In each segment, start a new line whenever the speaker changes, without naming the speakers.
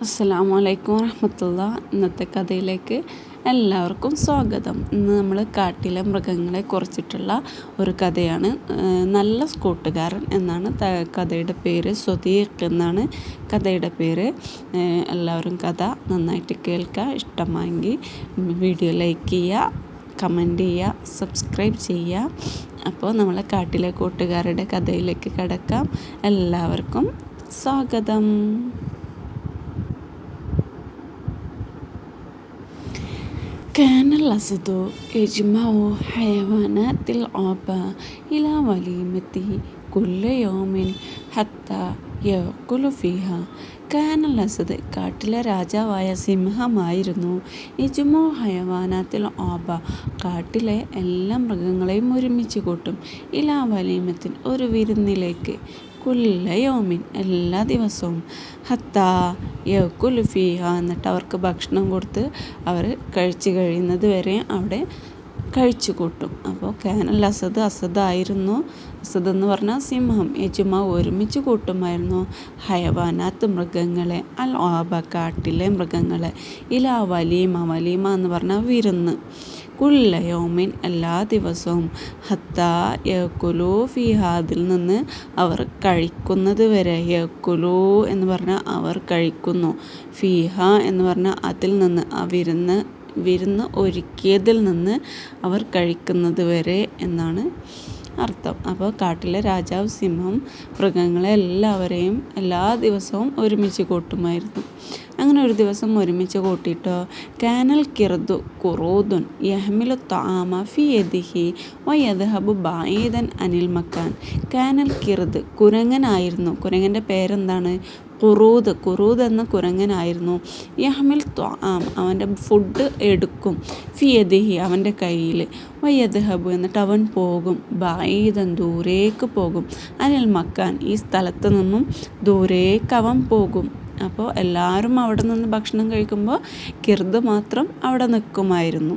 അസ്സലാമു അലൈക്കും വറഹ്മത്തുള്ളാ. ഇന്നത്തെ കഥയിലേക്ക് എല്ലാവർക്കും സ്വാഗതം. ഇന്ന് നമ്മൾ കാട്ടിലെ മൃഗങ്ങളെ കുറിച്ചിട്ടുള്ള ഒരു കഥയാണ്. നല്ല കൂട്ടുകാരൻ എന്നാണ് കഥയുടെ പേര്. സ്വദീഖ് എന്നാണ് കഥയുടെ പേര്. എല്ലാവരും കഥ നന്നായിട്ട് കേൾക്കുക. ഇഷ്ടമായെങ്കിൽ വീഡിയോ ലൈക്ക് ചെയ്യുക, കമൻറ്റ് ചെയ്യുക, സബ്സ്ക്രൈബ് ചെയ്യുക. അപ്പോൾ നമ്മളെ കാട്ടിലെ കൂട്ടുകാരുടെ കഥയിലേക്ക് കടക്കാം. എല്ലാവർക്കും സ്വാഗതം. كان الأسد يجمع حيوانات الغابة إلى وليمته كل يوم حتى يأكل فيها. كان الأسد കാട്ടിലെ രാജാവായ സിംഹമായിരുന്നു. യജ്മു ഹയവാനാത്തിൽ ആബ കാട്ടിലെ എല്ലാ മൃഗങ്ങളെയും ഒരുമിച്ച് കൂട്ടും. ഇലാ വലീമത്തിൽ ഒരു വിരുന്നിലേക്ക്, കുല്ലയോമിൻ എല്ലാ ദിവസവും, ഹത്താ യക്കുൽ ഫീഹ എന്നിട്ട് അവർക്ക് ഭക്ഷണം കൊടുത്ത് അവർ കഴിച്ചു കഴിയുന്നത് വരെ അവിടെ കഴിച്ചു കൂട്ടും. അപ്പോൾ കാനൽ അസദായിരുന്നു. അസദ് എന്ന് പറഞ്ഞാൽ സിംഹം. യജുമ ഒരുമിച്ച് കൂട്ടുമായിരുന്നു ഹയവാനാത്ത് മൃഗങ്ങളെ, അൽ ആബ കാട്ടിലെ മൃഗങ്ങളെ, ഇലാ വലീമ എന്ന് പറഞ്ഞാൽ വിരുന്ന്, കുല്ലയോമിൻ എല്ലാ ദിവസവും, ഹത്താ യക്കുലു ഫീഹ അതിൽ നിന്ന് അവർ കഴിക്കുന്നത് വരെ. യക്കുലു എന്ന് പറഞ്ഞാൽ അവർ കഴിക്കുന്നു, ഫീഹ എന്ന് പറഞ്ഞാൽ അതിൽ നിന്ന്, ആ വിരുന്ന് ഒരുക്കിയതിൽ നിന്ന് അവർ കഴിക്കുന്നത് വരെ എന്നാണ് അർത്ഥം. അപ്പോൾ കാട്ടിലെ രാജാവ് സിംഹം മൃഗങ്ങളെ എല്ലാവരെയും എല്ലാ ദിവസവും ഒരുമിച്ച് കൂട്ടുമായിരുന്നു. അങ്ങനെ ഒരു ദിവസം ഒരുമിച്ച് കൂട്ടിയിട്ടോ, കാനൽ കിർദു ഖുറൂദുൻ യഹ്മിലു തആമ ഫി യദിഹി വയദ്ഹബു ബഈദൻ അനിൽ മക്കാൻ. കാനൽ കിർദ് കുരങ്ങനായിരുന്നു. കുരങ്ങൻ്റെ പേരെന്താണ്? ഖുറൂദ് എന്ന കുരങ്ങനായിരുന്നു. യഹ്മിൽ ത്വാം അവൻ്റെ ഫുഡ് എടുക്കും, ഫിയദിഹി അവൻ്റെ കയ്യിൽ, വയദ്ഹബു എന്നിട്ട് അവൻ പോകും, ബഈദൻ ദൂരേക്ക് പോകും, അനിൽ മക്കാൻ ഈ സ്ഥലത്ത് നിന്നും ദൂരേക്ക് അവൻ പോകും. അപ്പോൾ എല്ലാവരും അവിടെ നിന്ന് ഭക്ഷണം കഴിക്കുമ്പോൾ കിർദ് മാത്രം അവിടെ നിൽക്കുമായിരുന്നു.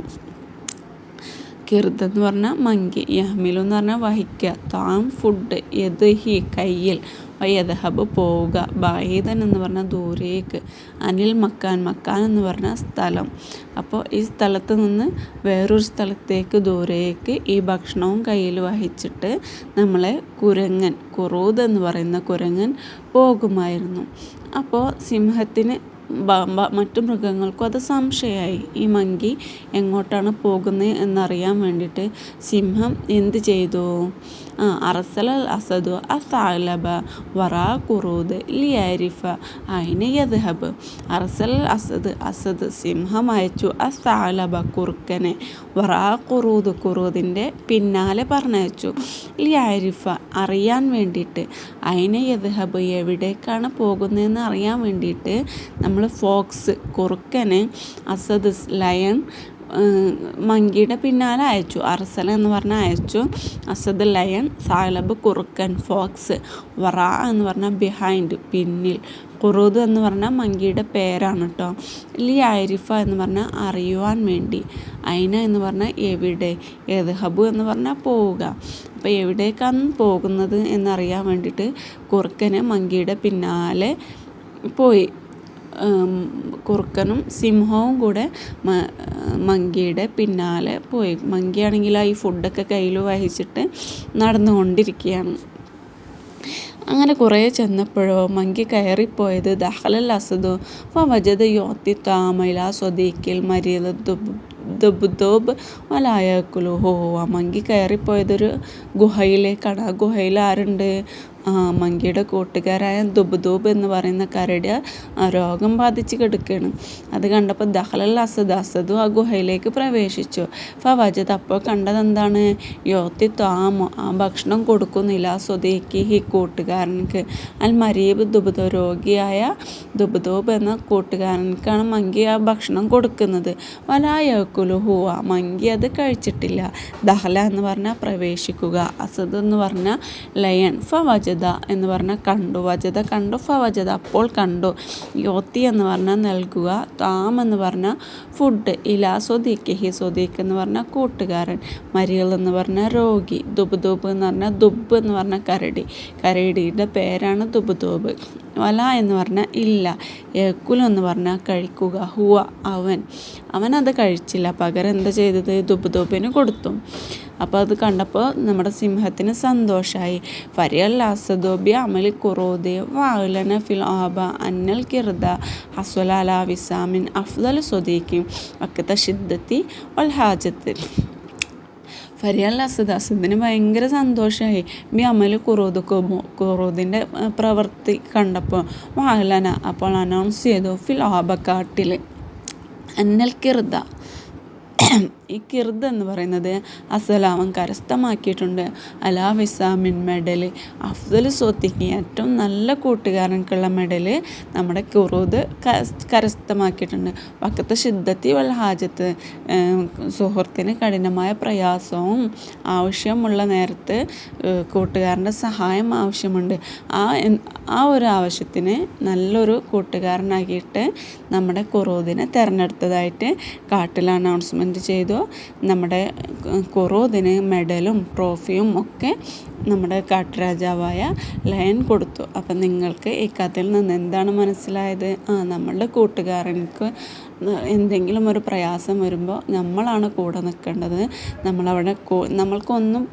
കിർദ് എന്ന് പറഞ്ഞാൽ മങ്കി, യഹ്മിലു എന്ന് പറഞ്ഞാൽ വഹിക്കുക, താം ഫുഡ്, യദ്ഹി കയ്യിൽ, വയദ്ഹബ് പോവുക, ബഈദൻ എന്ന് പറഞ്ഞാൽ ദൂരേക്ക്, അനിൽ മക്കാൻ എന്ന് പറഞ്ഞാൽ സ്ഥലം. അപ്പോൾ ഈ സ്ഥലത്ത് നിന്ന് വേറൊരു സ്ഥലത്തേക്ക് ദൂരേക്ക് ഈ ഭക്ഷണവും കയ്യിൽ വഹിച്ചിട്ട് നമ്മളെ ഖുറൂദ് എന്ന് പറയുന്ന കുരങ്ങൻ പോകുമായിരുന്നു. അപ്പോൾ സിംഹത്തിന് മറ്റു മൃഗങ്ങൾക്കും അത് സംശയമായി. ഈ മങ്കി എങ്ങോട്ടാണ് പോകുന്നത് എന്നറിയാൻ വേണ്ടിയിട്ട് സിംഹം എന്ത് ചെയ്തു? അർസലൽ അസദു അസാലബ വറാ ഖുറൂദ് ലിയാരിഫ അയിന യദ്ഹബ്. അർസലൽ അസദ് സിംഹം അയച്ചു അസാലബ കുറുക്കനെ, വറാ ഖുറൂദിൻ്റെ പിന്നാലെ പറഞ്ഞയച്ചു, ലിയാരിഫ അറിയാൻ വേണ്ടിയിട്ട്, അയിന യദ്ഹബ് എവിടേക്കാണ് പോകുന്നതെന്ന് അറിയാൻ വേണ്ടിയിട്ട് നമ്മൾ ഫോക്സ് കുറുക്കനെ, അസദ് ലയൺ മങ്കിയുടെ പിന്നാലെ അയച്ചു. അർസല എന്ന് പറഞ്ഞാൽ അയച്ചു, അസദ് ലയൺ, സാലബ് കുറുക്കൻ, ഫോക്സ്, വറാ എന്ന് പറഞ്ഞാൽ ബിഹൈൻഡ് പിന്നിൽ, ഖുറൂദ് എന്ന് പറഞ്ഞാൽ മങ്കിയുടെ പേരാണ് കേട്ടോ. ലിയാരിഫ എന്ന് പറഞ്ഞാൽ അറിയുവാൻ വേണ്ടി, അയിന എന്ന് പറഞ്ഞാൽ എവിടെ, യദ്ഹബു എന്ന് പറഞ്ഞാൽ പോവുക. അപ്പോൾ എവിടേക്കാണ് പോകുന്നത് എന്നറിയാൻ വേണ്ടിയിട്ട് കുറുക്കനെ മങ്കിയുടെ പിന്നാലെ പോയി. കുറുക്കനും സിംഹവും കൂടെ മങ്കിയുടെ പിന്നാലെ പോയി. മങ്കിയാണെങ്കിൽ ഈ ഫുഡൊക്കെ കയ്യിൽ വഹിച്ചിട്ട് നടന്നുകൊണ്ടിരിക്കുകയാണ്. അങ്ങനെ കുറേ ചെന്നപ്പോഴോ മങ്കി കയറിപ്പോയത് ദഹലൽ അസദു വവജദ യുഅത്തി തആമ ഇലാ സ്വദീഖിൽ മരീദ ദബ്ദോബ് വലായക്കുലുഹു. ആ മങ്കി കയറിപ്പോയതൊരു ഗുഹയിലേക്കാണ്. ആ ഗുഹയിൽ ആരുണ്ട്? മങ്കിയുടെ കൂട്ടുകാരായ ദുബ്ദൂബ് എന്ന് പറയുന്ന കരടി രോഗം ബാധിച്ച് കിടക്കുകയാണ്. അത് കണ്ടപ്പോൾ ദഹലൽ അസദു ആ ഗുഹയിലേക്ക് പ്രവേശിച്ചു. ഫവജദ് അപ്പോൾ കണ്ടതെന്താണ്? യോത്തി താമോ ആ ഭക്ഷണം കൊടുക്കുന്നില്ല, സ്വദീഖി ഈ കൂട്ടുകാരനക്ക്, അൽ മരീബ് ദുബ്ദോ രോഗിയായ ദുബ്ദൂബ് എന്ന കൂട്ടുകാരനക്കാണ് മങ്കി ആ ഭക്ഷണം കൊടുക്കുന്നത്. വലായക്കുലുഹു ആ മങ്കി അത് കഴിച്ചിട്ടില്ല. ദഹല എന്ന് പറഞ്ഞാൽ പ്രവേശിക്കുക, അസദ് എന്ന് പറഞ്ഞാൽ ലയൺ, ഫവജദ എന്ന് പറഞ്ഞാൽ കണ്ടു, വജദ കണ്ടു, ഫവജദ അപ്പോൾ കണ്ടു, യോത്തി എന്ന് പറഞ്ഞാൽ നൽകുക, താം എന്ന് പറഞ്ഞാൽ ഫുഡ്, ഇലാ സ്വദീഖി സ്വദീഖ് എന്ന് പറഞ്ഞാൽ കൂട്ടുകാരൻ, മരീൽ എന്ന് പറഞ്ഞാൽ രോഗി, ദുബ് എന്ന് പറഞ്ഞാൽ ദുബ് എന്ന് പറഞ്ഞാൽ കരടിയുടെ പേരാണ് ദുബ്. വല എന്ന് പറഞ്ഞാൽ ഇല്ല, യക്കുലു എന്ന് പറഞ്ഞാൽ കഴിക്കുക, ഹുവ അവനത് കഴിച്ചില്ല, പകരം എന്താ ചെയ്തത്, ദുബുദുബിന് കൊടുത്തു. അപ്പോൾ അത് കണ്ടപ്പോൾ നമ്മുടെ സിംഹത്തിന് സന്തോഷമായി. ഫരിയൽ അസദു ബി അമലി ഖുറൂദി വഅലന ഫിൽ ആബ അന്നൽ കിർദ ഹസ്വല അലാ വിസാമിൻ അഫ്ദൽ സ്വദീഖി വഖത ഷിദ്ദത്തി വൽ ഹാജത്ത്. ഫരിയൽ അസദിന് ഭയങ്കര സന്തോഷമായി. ബി അമല് ഖുറൂദിൻ്റെ പ്രവൃത്തി കണ്ടപ്പോൾ വഅലന അപ്പോൾ അനൗൺസ് ചെയ്തു ഫിൽ ആബ കാട്ടിൽ അന്നൽ കിർദ ഈ കിർദ് എന്ന് പറയുന്നത് അസലാമൻ കരസ്ഥമാക്കിയിട്ടുണ്ട്, അലാ വിസാമിൻ മെഡൽ അഫ്ദൽ സ്വത്തിക്ക് ഏറ്റവും നല്ല കൂട്ടുകാരനക്കുള്ള മെഡൽ നമ്മുടെ ഖുറൂദ് കരസ്ഥമാക്കിയിട്ടുണ്ട്. വക്കത്ത് ഷിദ്ദത്തി വൽ ഹാജത്ത് സുഹൃത്തിന് കഠിനമായ പ്രയാസവും ആവശ്യമുള്ള നേരത്ത് കൂട്ടുകാരൻ്റെ സഹായം ആവശ്യമുണ്ട്. ആ ഒരു ആവശ്യത്തിന് നല്ലൊരു കൂട്ടുകാരനാക്കിയിട്ട് നമ്മുടെ ഖുറൂദിനെ തിരഞ്ഞെടുത്തതായിട്ട് കാട്ടിൽ അനൗൺസ്മെൻറ്റ് ചെയ്തു. നമ്മുടെ ഖുറൂദിന് മെഡലും ട്രോഫിയും ഒക്കെ നമ്മുടെ കാട്ടുരാജാവായ ലയൺ കൊടുത്തു. അപ്പം നിങ്ങൾക്ക് ഈ കഥയിൽ നിന്ന് എന്താണ് മനസ്സിലായത്? നമ്മളുടെ കൂട്ടുകാരനക്ക് എന്തെങ്കിലും ഒരു പ്രയാസം വരുമ്പോൾ നമ്മളാണ് കൂടെ നിൽക്കേണ്ടത്. നമ്മളവിടെ നമ്മൾക്കൊന്നും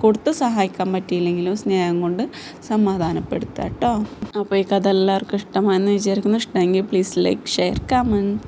കൊടുത്ത് സഹായിക്കാൻ പറ്റിയില്ലെങ്കിലും സ്നേഹം കൊണ്ട് സമാധാനപ്പെടുത്തുക കേട്ടോ. അപ്പോൾ ഈ കഥ എല്ലാവർക്കും ഇഷ്ടമായെന്ന് വിചാരിക്കുന്നു. ഇഷ്ടമെങ്കിൽ പ്ലീസ് ലൈക്ക്, ഷെയർ, കമൻറ്റ്.